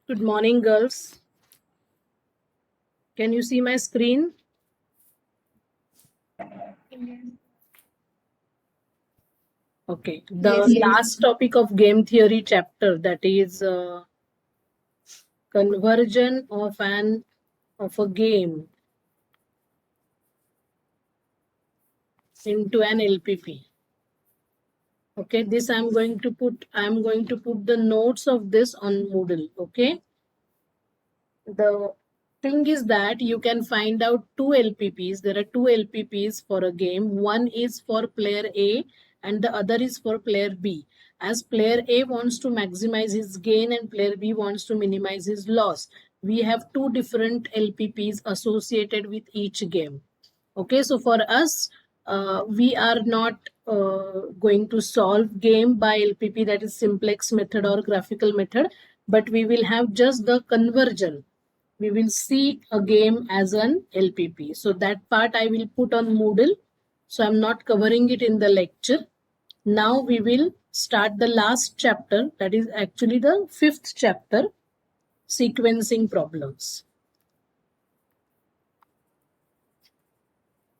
Good morning, girls. Can you see my screen? Okay. The Yes. last topic of game theory chapter, that is conversion of a game into an LPP. Okay, this I'm going to put the notes of this on Moodle. Okay. The thing is that you can find out two LPPs. There are two LPPs for a game. One is for player A and the other is for player B. As player A wants to maximize his gain and player B wants to minimize his loss, we have two different LPPs associated with each game. Okay, so for us, we are not going to solve game by LPP, that is simplex method or graphical method, but we will have just the conversion. We will see a game as an LPP. So that part I will put on Moodle. So I'm not covering it in the lecture. Now we will start the last chapter, that is actually the fifth chapter, sequencing problems.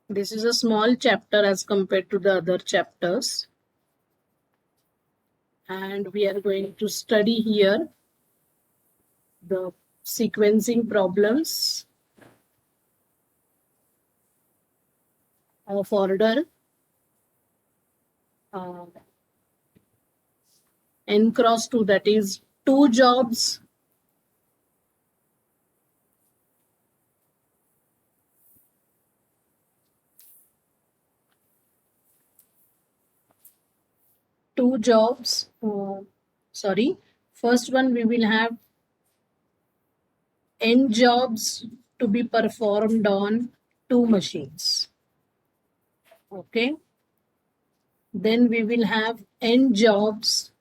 This is a small chapter as compared to the other chapters. And we are going to study here the sequencing problems of order n cross 2, that is two jobs first one we will have n jobs to be performed on two machines. Okay, then we will have n jobs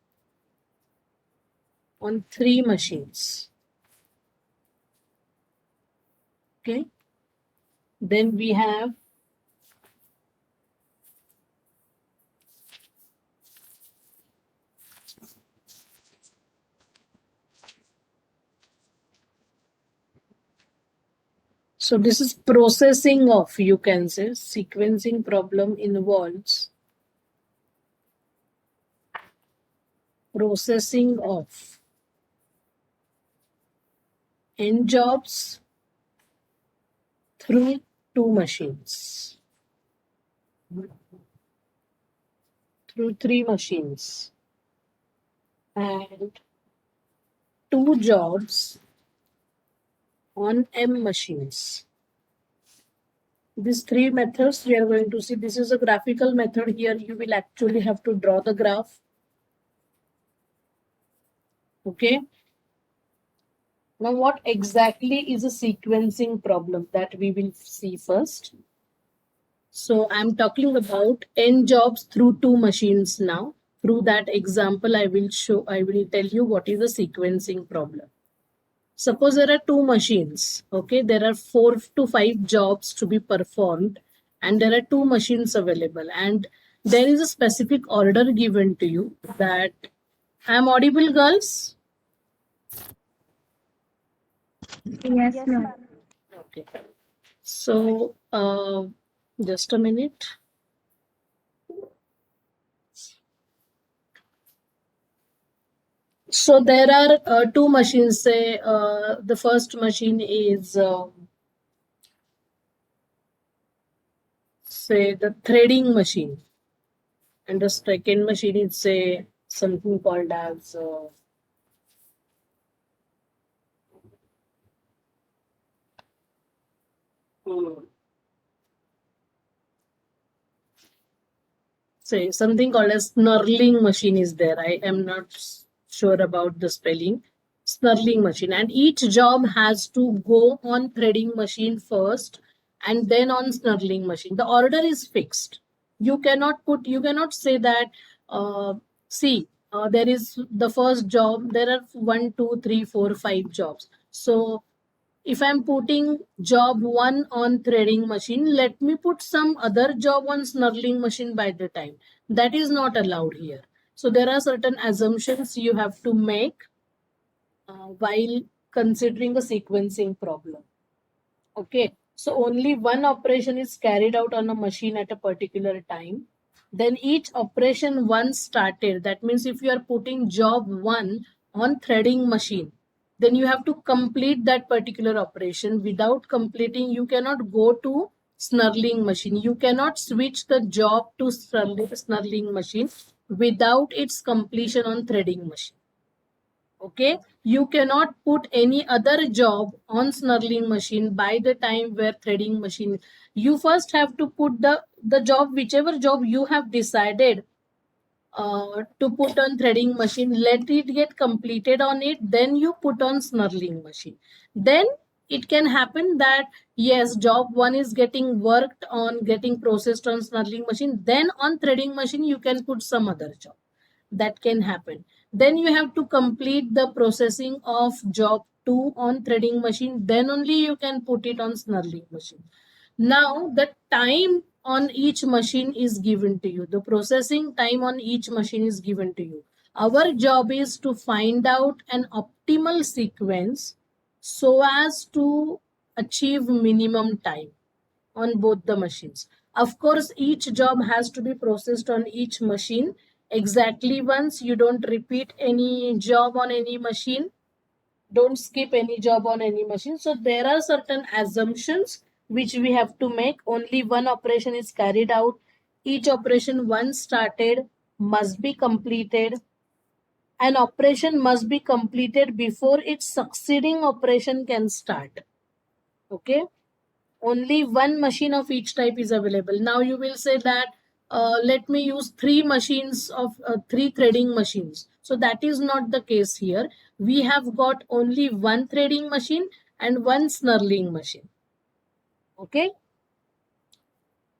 on three machines. Okay, then we have so this is processing of, you can say, sequencing problem involves processing of n jobs through two machines, through three machines, and two jobs on m machines. These three methods we are going to see. This is a graphical method. Here you will actually have to draw the graph. Okay. Now what exactly is a sequencing problem, that we will see first. So I'm talking about n jobs through two machines now. Through that example, I will tell you what is a sequencing problem. Suppose there are two machines, okay? There are 4 to 5 jobs to be performed and there are two machines available and there is a specific order given to you that I'm audible, girls? Yes, ma'am. Okay. So, just a minute. So there are two machines. Say the first machine is say the threading machine, and the second machine is say something called as say something called as snurling machine is there. I am not sure about the spelling. Snurling machine, and each job has to go on threading machine first and then on snurling machine. The order is fixed. You cannot say that see there is the first job, there are 1 2 3 4 5 jobs. So if I'm putting job 1 on threading machine, let me put some other job on snurling machine by the time. That is not allowed here. So there are certain assumptions you have to make while considering a sequencing problem. Okay, so only one operation is carried out on a machine at a particular time. Then each operation once started, that means if you are putting job 1 on threading machine, then you have to complete that particular operation. Without completing, you cannot go to snarling machine. You cannot switch the job to snarling machine without its completion on threading machine. Okay, you cannot put any other job on snarling machine by the time where threading machine. You first have to put the job, whichever job you have decided to put on threading machine, let it get completed on it, then you put on snarling machine. Then it can happen that yes, job 1 is getting worked on, getting processed on snarling machine, then on threading machine you can put some other job. That can happen. Then you have to complete the processing of job 2 on threading machine, then only you can put it on snarling machine. Now the time on each machine is given to you. The processing time on each machine is given to you. Our job is to find out an optimal sequence so as to achieve minimum time on both the machines. Of course, each job has to be processed on each machine exactly once. You don't repeat any job on any machine. Don't skip any job on any machine. So there are certain assumptions which we have to make. Only one operation is carried out. Each operation once started must be completed. An operation must be completed before its succeeding operation can start. Okay, only one machine of each type is available. Now you will say that let me use three machines of three threading machines. So that is not the case here. We have got only one threading machine and one snarling machine. Okay,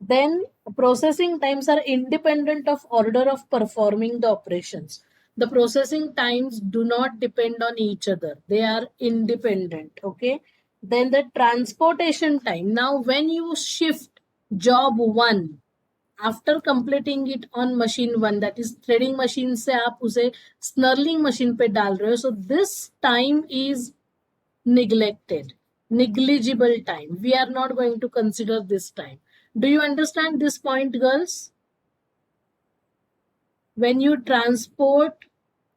then processing times are independent of order of performing the operations. The processing times do not depend on each other, they are independent. Okay, then the transportation time. Now when you shift job 1 after completing it on machine 1, that is threading machine से आप उसे snarling machine पे डाल रहे हो, so this time is neglected, negligible time. We are not going to consider this time. Do you understand this point, girls? When you transport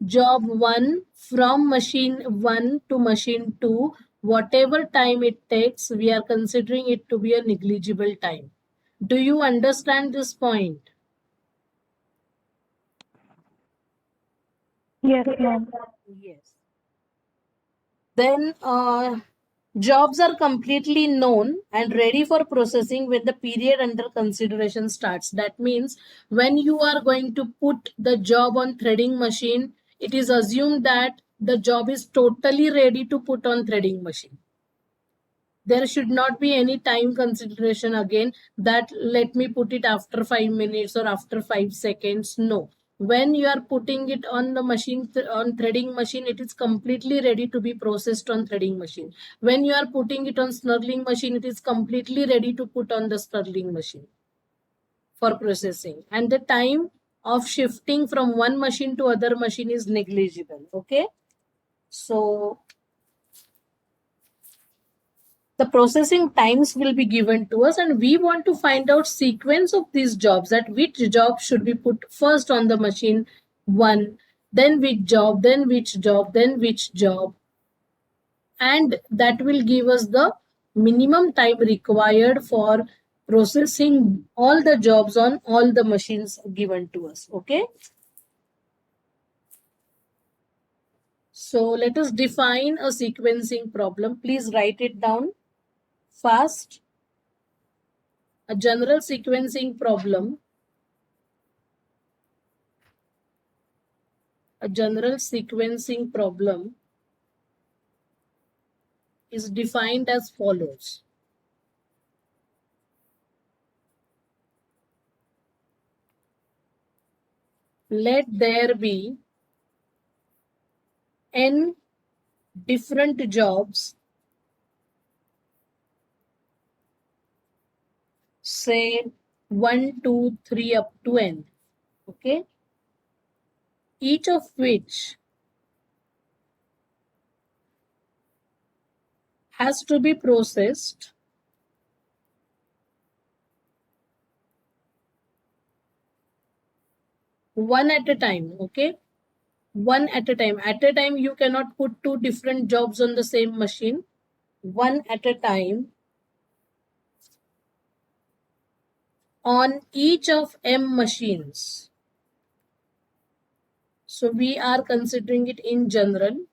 job 1 from machine 1 to machine 2, whatever time it takes, we are considering it to be a negligible time. Do you understand this point? Yes, ma'am. Yes. Then jobs are completely known and ready for processing when the period under consideration starts. That means when you are going to put the job on threading machine, it is assumed that the job is totally ready to put on threading machine. There should not be any time consideration again that let me put it after 5 minutes or after 5 seconds. No, when you are putting it on the machine, on threading machine, it is completely ready to be processed on threading machine. When you are putting it on snarling machine, it is completely ready to put on the snarling machine for processing, and the time of shifting from one machine to other machine is negligible. Okay, so the processing times will be given to us, and we want to find out sequence of these jobs, that which job should be put first on the machine 1, then which job, then which job, then which job, and that will give us the minimum time required for processing all the jobs on all the machines given to us. Okay, so let us define a sequencing problem. Please write it down fast. A general sequencing problem. A general sequencing problem is defined as follows. Let there be n different jobs, say 1, 2, 3 up to n. Okay, each of which has to be processed one at a time. Okay, one at a time. At a time, you cannot put two different jobs on the same machine. One at a time on each of M machines. So we are considering it in general.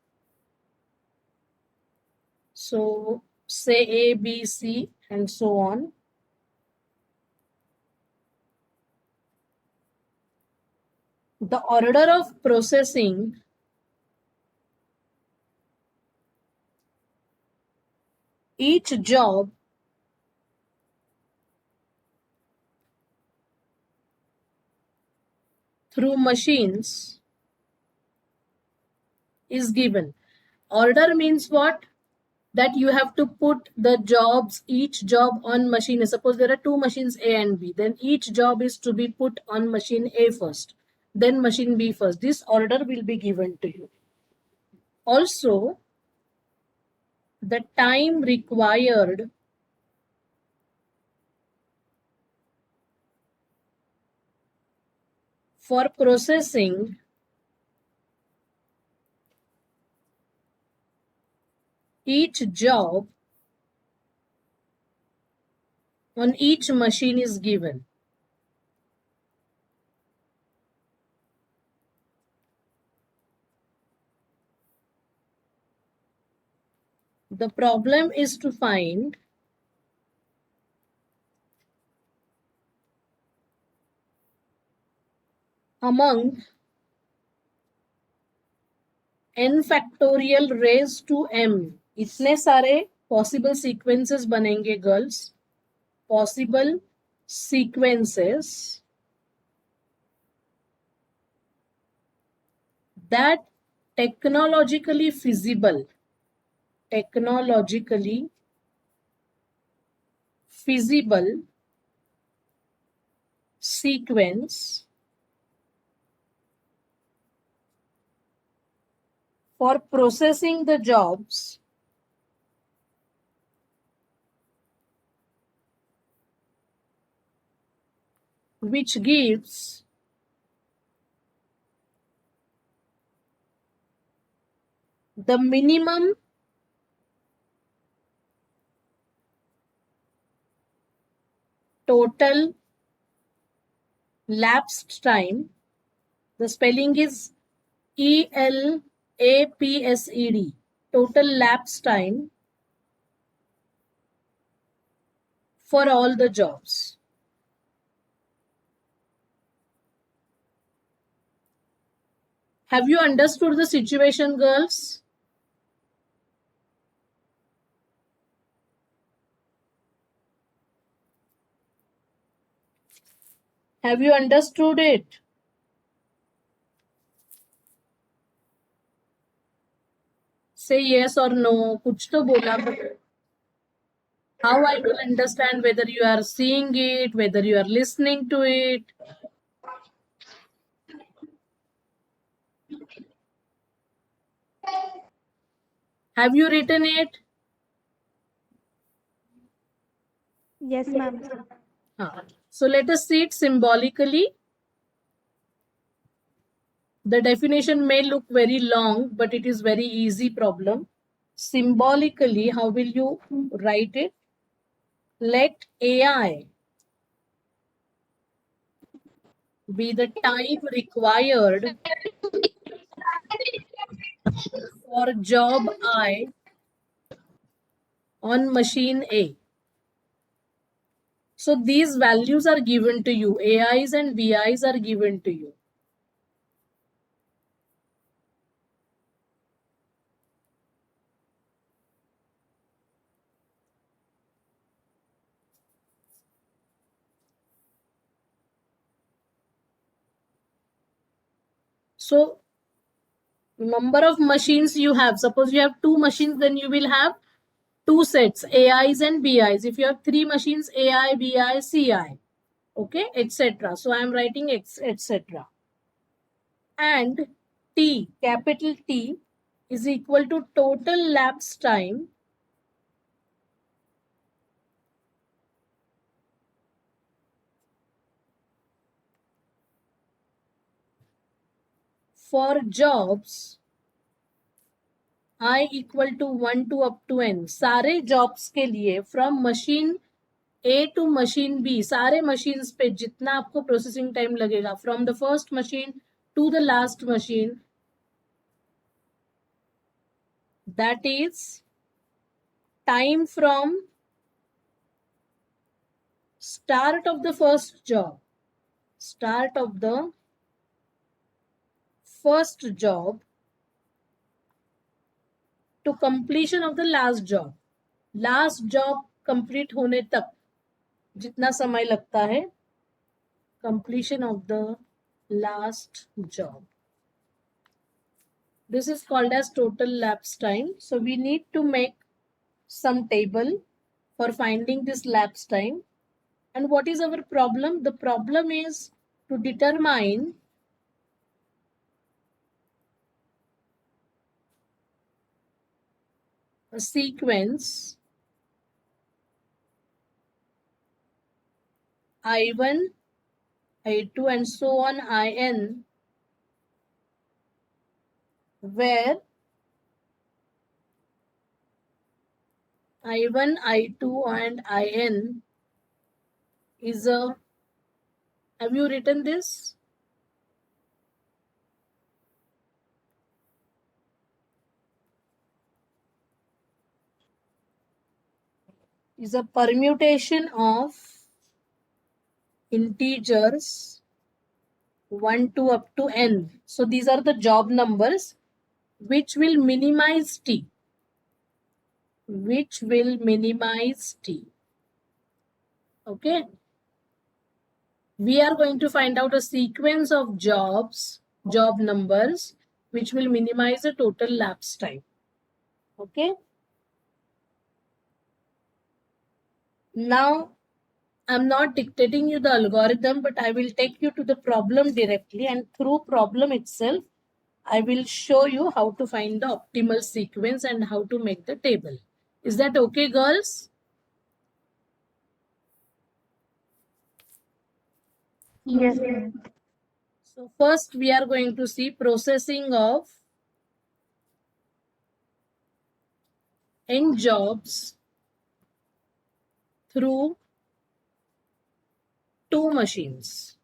So say A, B, C, and so on. The order of processing each job through machines is given. Order means what? That you have to put the jobs, each job on machine. Suppose there are two machines A and B, then each job is to be put on machine A first, then machine B first. This order will be given to you. Also, the time required for processing each job on each machine is given. The problem is to find among n factorial raised to m इतने सारे possible sequences बनेंगे girls. Possible sequences that technologically feasible sequence for processing the jobs which gives the minimum total lapsed time. The spelling is ELAPSED, total lapsed time for all the jobs. Have you understood the situation, girls? Have you understood it? Say yes or no. कुछ तो बोला, but how I will understand whether you are seeing it, whether you are listening to it. Have you written it? Yes, ma'am. So let us see it symbolically. The definition may look very long, but it is very easy problem. Symbolically, how will you write it? Let AI be the time required for job I on machine A. So these values are given to you. AIs and BIs are given to you. So number of machines you have. Suppose you have two machines, then you will have two sets, AIs and BIs. If you have three machines, AI, BI, CI, okay, etc. So I am writing etc. And T, capital T, is equal to total lapse time for jobs I equal to 1 to up to n, सारे jobs के लिए from machine A to machine B, सारे machines पे जितना आपको processing time लगेगा from the first machine to the last machine, that is time from start of the first job to completion of the last job complete होने तक जितना समय लगता है, completion of the last job. This is called as total lapse time. So we need to make some table for finding this lapse time. And what is our problem? The problem is to determine a sequence I1, I2 and so on In, where I1, I2 and In is a, have you written this? Is a permutation of integers 1 to up to n. So these are the job numbers which will minimize t. Okay. We are going to find out a sequence of job numbers, which will minimize the total lapse time. Okay. Now, I'm not dictating you the algorithm, but I will take you to the problem directly, and through problem itself, I will show you how to find the optimal sequence and how to make the table. Is that okay, girls? Yes, ma'am. So first we are going to see processing of n jobs through two machines.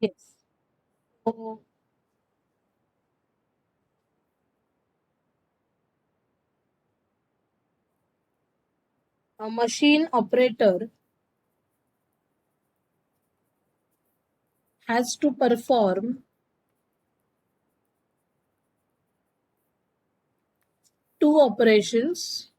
Yes. So a machine operator has to perform two operations.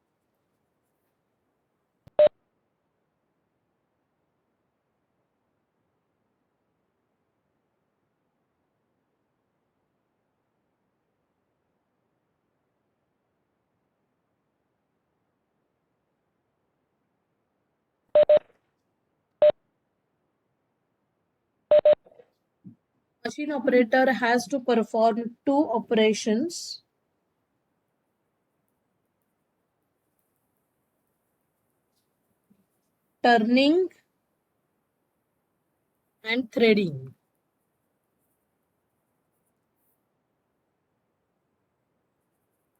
Machine operator has to perform two operations, turning and threading.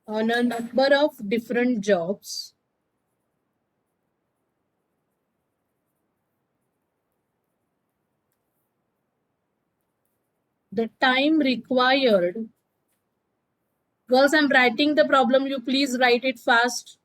On a number of different jobs. The time required. Girls, I'm writing the problem. You please write it fast.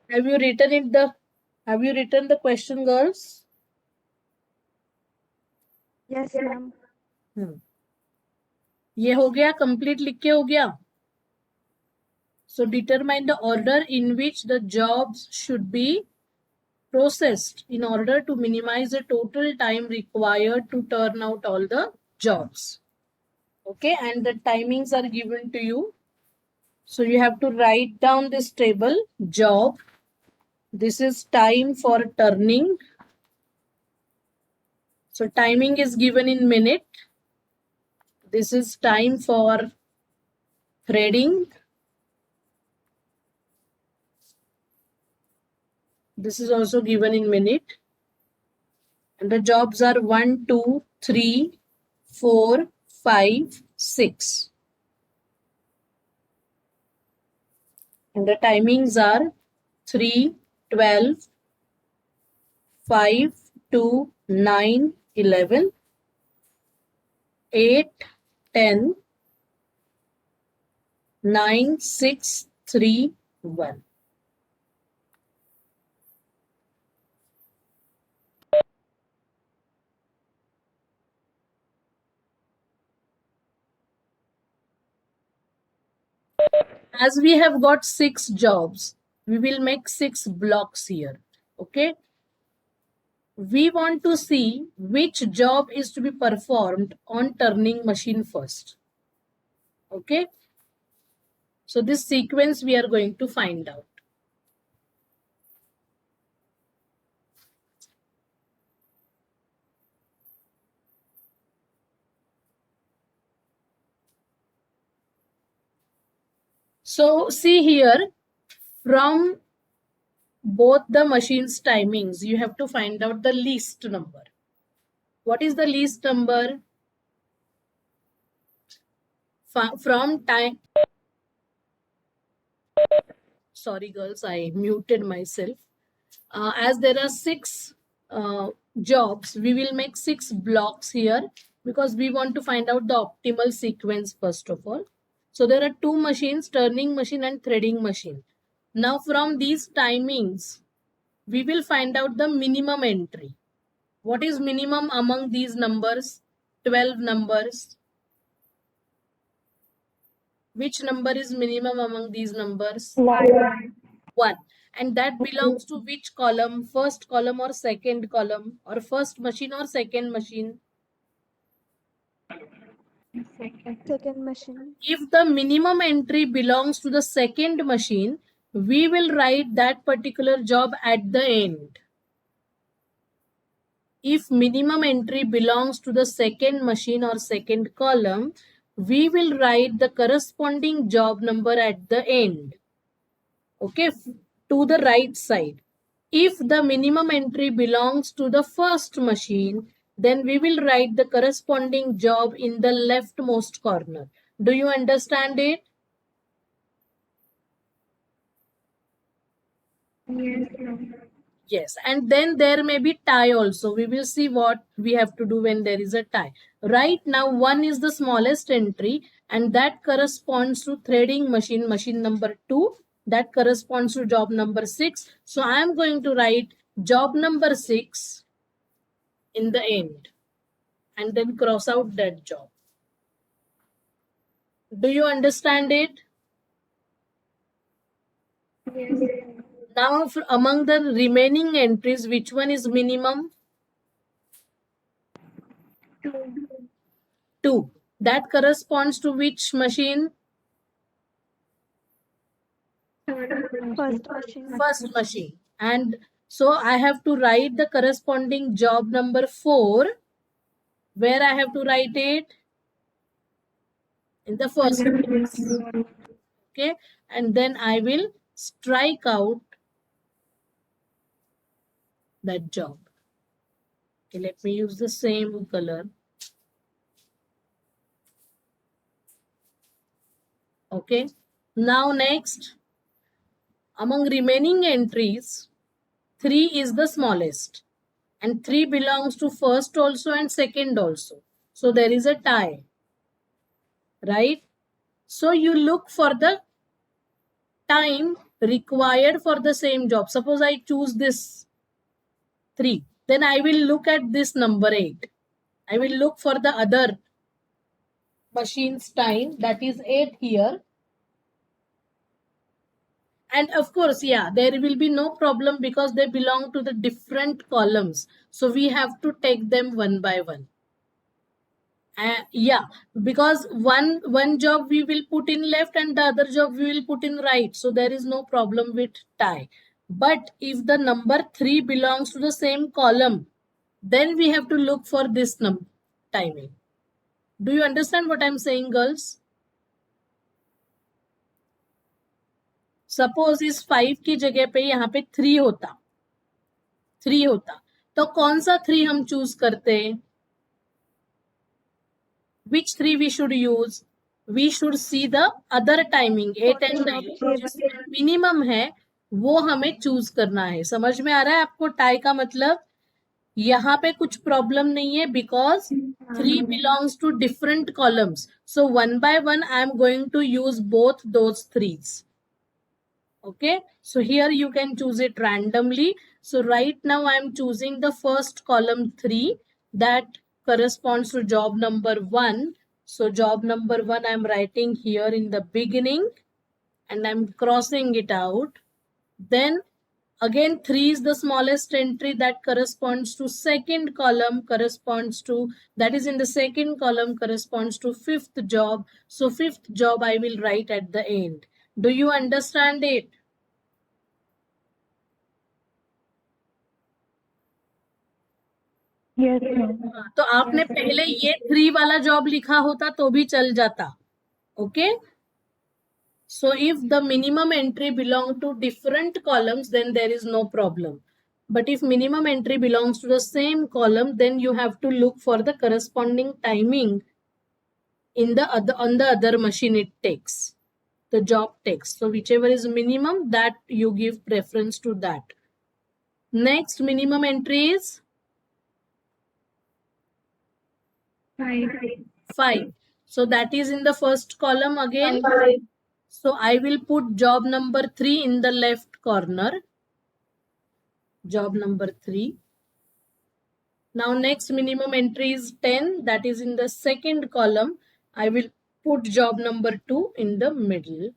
Have you written the question, girls? Yes, ma'am. ये हो गया, complete लिख के हो गया. So determine the order in which the jobs should be processed in order to minimize the total time required to turn out all the jobs. Okay, and the timings are given to you. So you have to write down this table. Job. This is time for turning. So timing is given in minute. This is time for threading. This is also given in minute. And the jobs are 1, 2, 3, 4, 5, 6. And the timings are 3, 12, 5, 2, 9, 11, 8, 10, 9, 6, 3, 1. As we have got 6 jobs, we will make 6 blocks here. Okay. We want to see which job is to be performed on turning machine first. Okay. So this sequence we are going to find out. So see here, from both the machine's timings, you have to find out the least number. What is the least number? From time. Sorry, girls, I muted myself. As there are 6 jobs, we will make 6 blocks here because we want to find out the optimal sequence first of all. So there are 2 machines, turning machine and threading machine. Now from these timings, we will find out the minimum entry. What is minimum among these numbers? 12 numbers. Which number is minimum among these numbers? 1. And that belongs to which column? First column or second column? Or first machine or second machine? Second machine. If the minimum entry belongs to the second machine, we will write that particular job at the end. If minimum entry belongs to the second machine or second column, we will write the corresponding job number at the end. Okay, to the right side. If the minimum entry belongs to the first machine, then we will write the corresponding job in the leftmost corner. Do you understand it? Yes. Yes, and then there may be tie also. We will see what we have to do when there is a tie. Right now, 1 is the smallest entry and that corresponds to threading machine, machine number 2. That corresponds to job number 6. So I am going to write job number 6 in the end and then cross out that job. Do you understand it? Yes. Now, among the remaining entries, which one is minimum? 2. That corresponds to which machine? First machine. First machine. And so I have to write the corresponding job number 4. Where I have to write it? In the first place. Okay. And then I will strike out that job. Okay, let me use the same color. Okay. Now next, among remaining entries, 3 is the smallest. And 3 belongs to first also and second also. So there is a tie. Right? So you look for the time required for the same job. Suppose I choose this 3, then I will look at this number 8. I will look for the other machine's time, that is 8 here. And of course, yeah, there will be no problem because they belong to the different columns. So we have to take them one by one. Yeah, because one job we will put in left and the other job we will put in right. So there is no problem with tie. But if the number 3 belongs to the same column, then we have to look for this timing. Do you understand what I'm saying, girls? Suppose इस 5 की जगह पे यहाँ पे 3 होता तो कौन सा 3 हम चूज करते? Which 3 we should use? We should see the other timing 8 and 9 minimum है वो हमें चूज करना है. समझ में आ रहा है आपको टाई का मतलब? यहाँ पे कुछ प्रॉब्लम नहीं है because 3 belongs to different columns. So one by one I am going to use both those 3s. Okay, so here you can choose it randomly. So right now I am choosing the first column 3 that corresponds to job number 1. So job number 1 I am writing here in the beginning and I'm crossing it out. Then again 3 is the smallest entry that corresponds to second column, corresponds to, that is in the second column, corresponds to 5th job. So 5th job I will write at the end. Do you understand it? Yes, तो आपने पहले ये 3 वाला job लिखा होता तो भी चल जाता. Okay, so if the minimum entry belong to different columns then there is no problem, but if minimum entry belongs to the same column then you have to look for the corresponding timing in the other, on the other machine it takes, the job takes. So whichever is minimum, that you give preference to that. Next minimum entry is 5. So that is in the first column again. So I will put job number 3 in the left corner. Job number 3. Now next minimum entry is 10. That is in the second column. I will put job number 2 in the middle.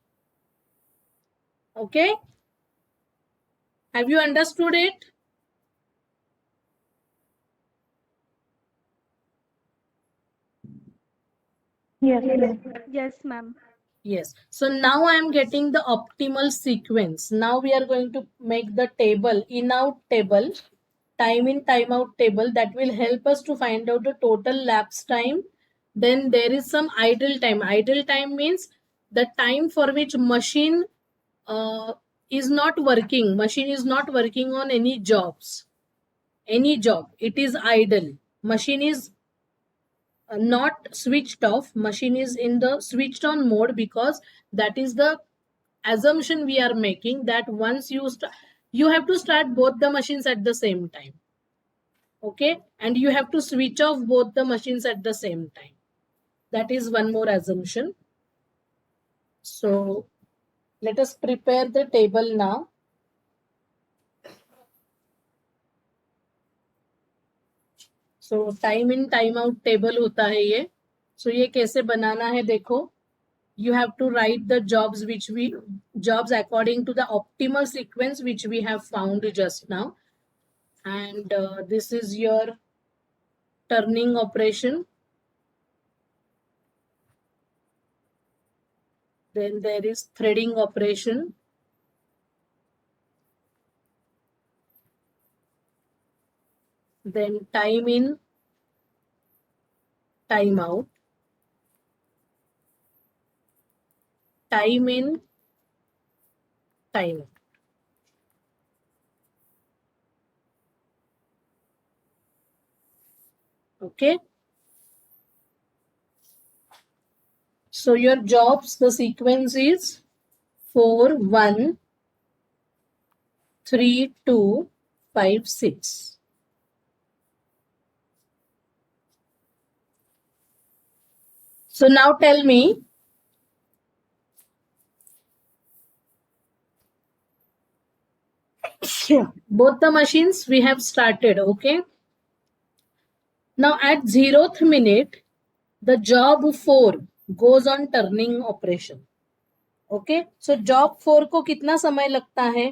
Okay. Have you understood it? yes, ma'am. Yes. So now I am getting the optimal sequence. Now we are going to make the table, in-out table, time in, time out table that will help us to find out the total lapse time. Then there is some idle time. Idle time means the time for which machine is not working. Machine is not working on any jobs. Any job. It is idle. Machine is not switched off. Machine is in the switched on mode because that is the assumption we are making, that once you have to start both the machines at the same time. Okay, and you have to switch off both the machines at the same time. That is one more assumption. So let us prepare the table now. So time in time out table होता है ये. So ये कैसे बनाना है देखो. You have to write the jobs according to the optimal sequence which we have found just now. And this is your turning operation. Then there is threading operation. Then time in, time out. Time in, time out. Okay. So your jobs, the sequence is 4, 1, 3, 2, 5, 6. So now tell me, Both the machines we have started. Okay. Now at 0th minute, the job 4 goes on turning operation. Okay. So job 4 को कितना समय लगता है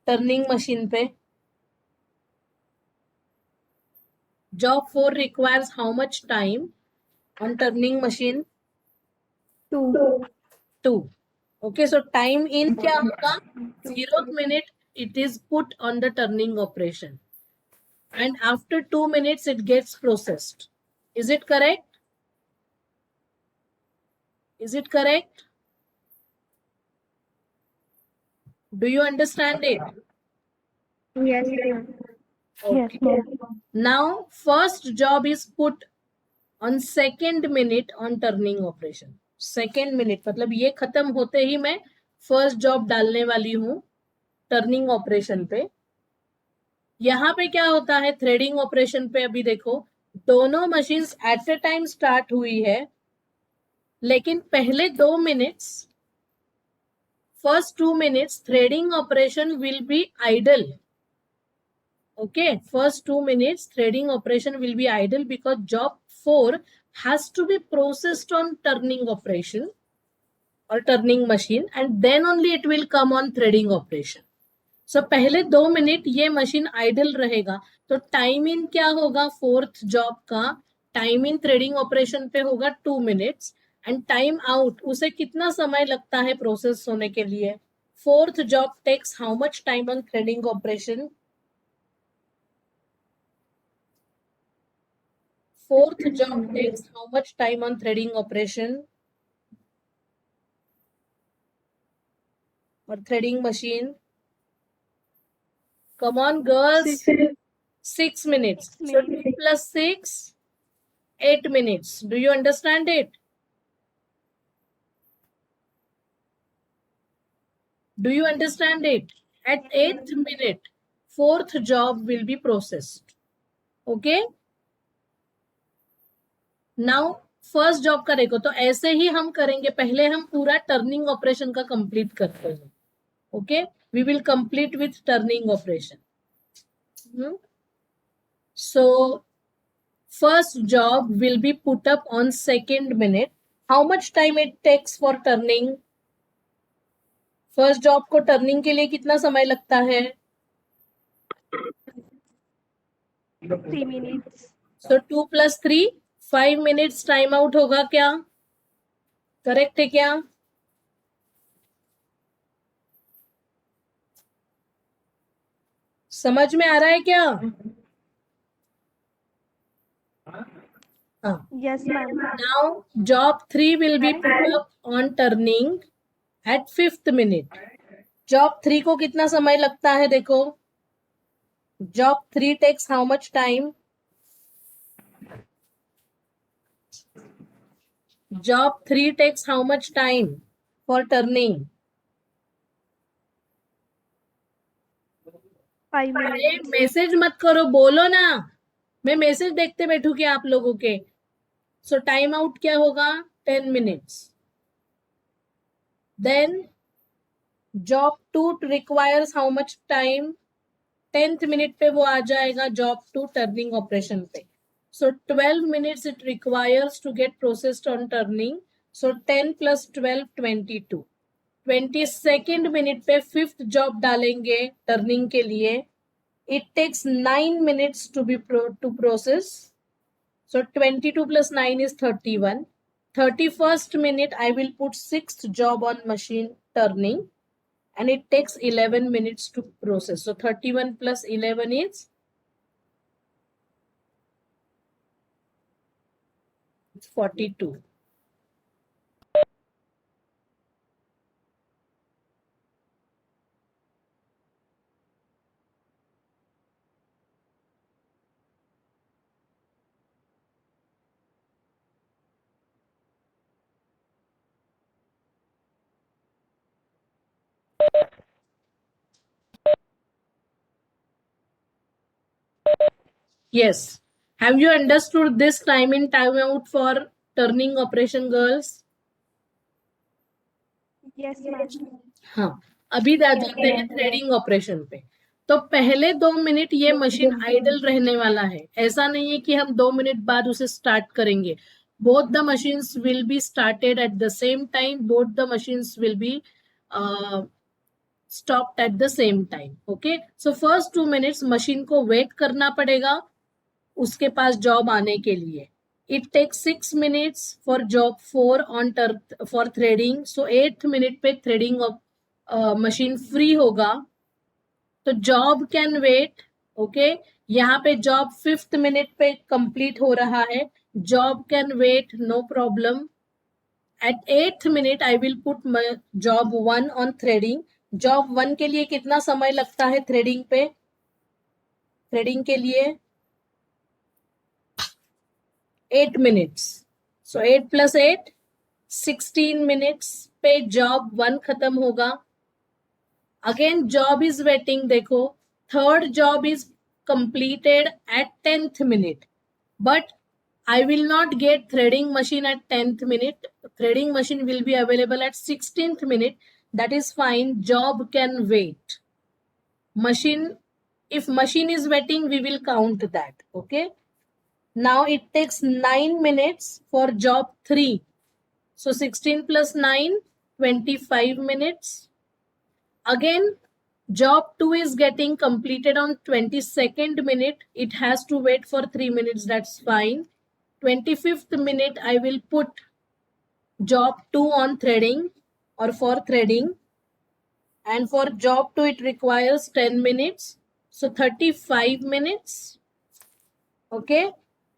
turning machine पे? Job 4 requires how much time on turning machine? 2. 2. Okay, so time in क्या होगा? 0th minute it is put on the turning operation. And after 2 minutes it gets processed. Is it correct? Is it correct? Do you understand it? Yes, ma'am. Okay. Now first job is put on second minute on turning operation. Second minute मतलब ये खत्म होते ही मैं first job डालने वाली हूँ turning operation पे. यहाँ पे क्या होता है थ्रेडिंग ऑपरेशन पे? अभी देखो दोनों machines at a time start हुई है, लेकिन पहले 2 minutes, first 2 minutes threading operation will be idle. Okay, first 2 minutes threading operation will be idle because job 4 has to be processed on turning operation or turning machine, and then only it will come on threading operation. So पहले 2 minute ये machine idol रहेगा, तो time in क्या होगा fourth job का? Time in threading operation पे होगा 2 minutes, and time out उसे कितना समय लगता है प्रोसेस होने के लिए? Fourth job takes how much time on threading operation? Fourth job takes how much time on threading operation or threading machine? Come on, girls. 6 minutes. So 2 plus 6, 8 minutes. Do you understand it? Do you understand it? At 8th minute, fourth job will be processed. Okay? Now first job का देखो, तो ऐसे ही हम करेंगे. पहले हम पूरा turning operation का कंप्लीट करते हैं. Okay, we will complete with turning operation. So first job will be put up on second minute. How much time it takes for turning? First job को टर्निंग के लिए कितना समय लगता है? 3 minutes. So 2 plus 3, 5 minutes time out होगा क्या? Correct है क्या? समझ में आ रहा है क्या? Yes, ma'am. Now job 3 will be put up on turning at 5th minute. Job 3 को कितना समय लगता है? देखो job 3 takes how much time? Job 3 takes how much time for turning? 5 minutes. Message मत करो, बोलो ना. मैं मैसेज देखते बैठू क्या आप लोगों के? सो टाइम आउट क्या होगा? 10 minutes. Then job 2 requires how much time? 10th minute पे वो आ जाएगा जॉब 2 टर्निंग ऑपरेशन पे. So 12 minutes it requires to get processed on turning. So 10 plus 12, 22. 22nd minute पे फिफ्थ जॉब डालेंगे टर्निंग के लिए. It takes 9 minutes to process. So 22 plus 9 is 31. 31st minute I will put sixth job on machine turning, and it takes 11 minutes to process. So 31 plus 11 is 42. Yes. Have you understood this time in time out for turning operation, girls? Yes, ma'am. हाँ, अभी जाते हैं threading operation पे. तो पहले 2 minute ये machine idol रहने वाला है. ऐसा नहीं है कि हम 2 मिनट बाद उसे स्टार्ट करेंगे. Both the machines will be started at the same time. Both the machines will be stopped at the same time. Okay, so first 2 minutes machine को वेट करना पड़ेगा उसके पास जॉब आने के लिए. It takes 6 minutes for job 4 on for threading. So 8th minute पे threading of machine free होगा. तो जॉब कैन वेट. ओके, यहाँ पे जॉब 5th minute पे कंप्लीट हो रहा है. Job can wait, no problem. At 8th minute I will put my job 1 on threading. Job 1 के लिए कितना समय लगता है थ्रेडिंग पे? थ्रेडिंग के लिए 8 minutes. So 8 plus 8 16 minutes पे जॉब 1 खत्म होगा. Again job is waiting. देखो, third job is completed at 10th minute, but I will not get threading machine at 10th minute. Threading machine will be available at 16th minute. That is fine. Job can wait. Machine, if machine is waiting, we will count that. Okay. Now it takes 9 minutes for job 3. So 16 plus 9, 25 minutes. Again, job 2 is getting completed on 22nd minute. It has to wait for 3 minutes. That's fine. 25th minute, I will put job 2 on threading or for threading. And for job 2, it requires 10 minutes. So 35 minutes. Okay.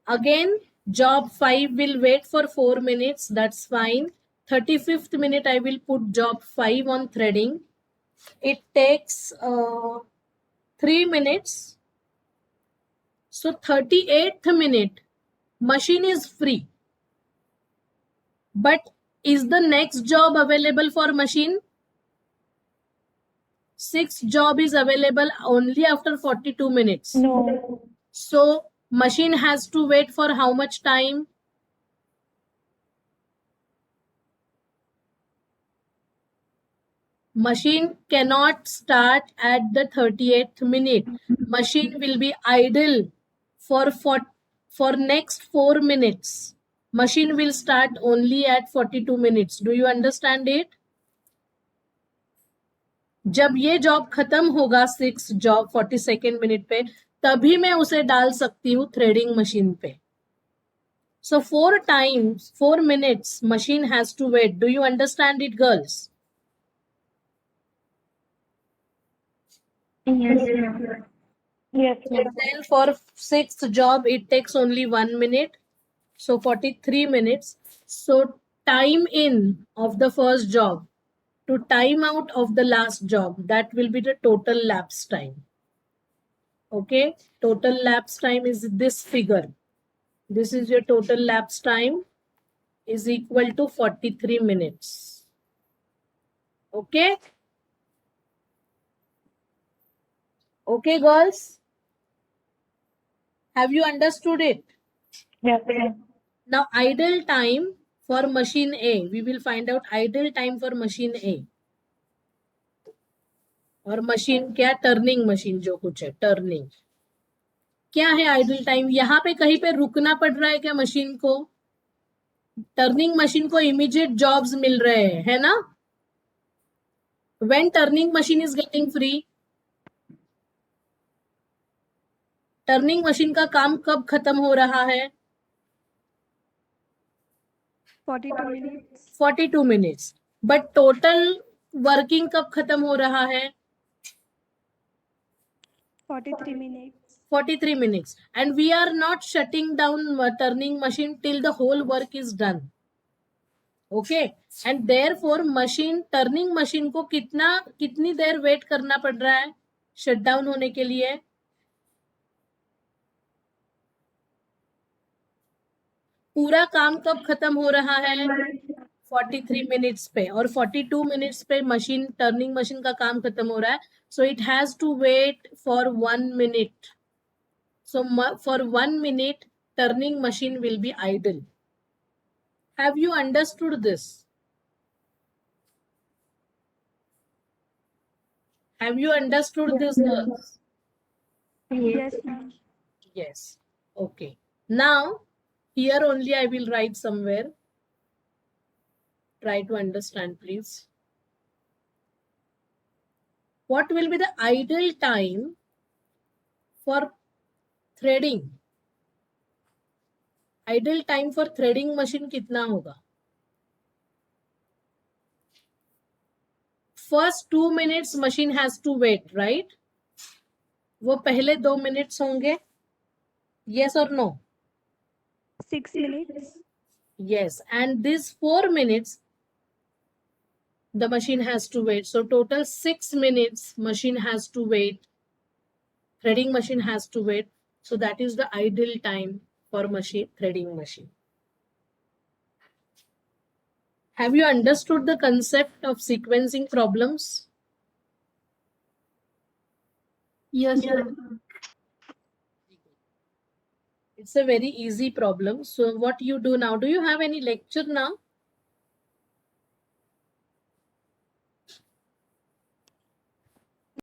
Again, job 5 will wait for 4 minutes. That's fine. 35th minute, I will put job 5 on threading. It takes 3 minutes. So 38th minute, machine is free. But is the next job available for machine? 6th job is available only after 42 minutes. No. So machine has to wait for how much time? Machine cannot start at the 38th minute. Machine will be idle for next 4 minutes. Machine will start only at 42 minutes. Do you understand it? जब ये job खत्म होगा 6 job 42nd minute पे, तभी मैं उसे डाल सकती हूँ थ्रेडिंग मशीन पे. So 4 minutes machine has to wait. Do you understand it, girls? Yes, ma'am. Yes, And then for 6th job, it takes only 1 minute. So 43 minutes. So time in of the first job to time out of the last job, that will be the total lapse time. Okay, total lapse time is this figure. This is your total lapse time is equal to 43 minutes. Okay. Okay, girls. Have you understood it? yes, ma'am. Now, idle time for machine A. We will find out idle time for machine A. और machine क्या? Turning machine जो कुछ है, turning. क्या है idle time? यहाँ पे कहीं पे रुकना पड़ रहा है क्या मशीन को? टर्निंग मशीन को इमीडिएट जॉब्स मिल रहे हैं, है ना? When turning machine is getting free, turning machine का काम कब खत्म हो रहा है? 42 minutes. 42 minutes. But total working कब खत्म हो रहा है? 43 minutes. 43 minutes. And we are not shutting down turning machine till the whole work is done. Okay. And therefore machine, turning machine को कितनी देर वेट करना पड़ रहा है शट डाउन होने के लिए? पूरा काम कब खत्म हो रहा है? 43 मिनट्स पे. और 42 मिनट्स पे मशीन, टर्निंग मशीन का काम खत्म हो रहा है. So it has to wait for 1 minute. So for 1 minute, turning machine will be idle. Have you understood this? Have you understood this, girls? Yes, ma'am. Yes. Okay. Now, here only I will write somewhere. Try to understand, please. What will be the idle time for threading? Idle time for threading machine कितना होगा? First 2 minutes machine has to wait, right? वो पहले 2 minutes होंगे? Yes or no? 6 minutes. Yes. And these 4 minutes the machine has to wait. So total 6 minutes machine has to wait. Threading machine has to wait. So that is the idle time for machine threading machine. Have you understood the concept of sequencing problems? Yes, ma'am. It's a very easy problem. So what you do now, do you have any lecture now?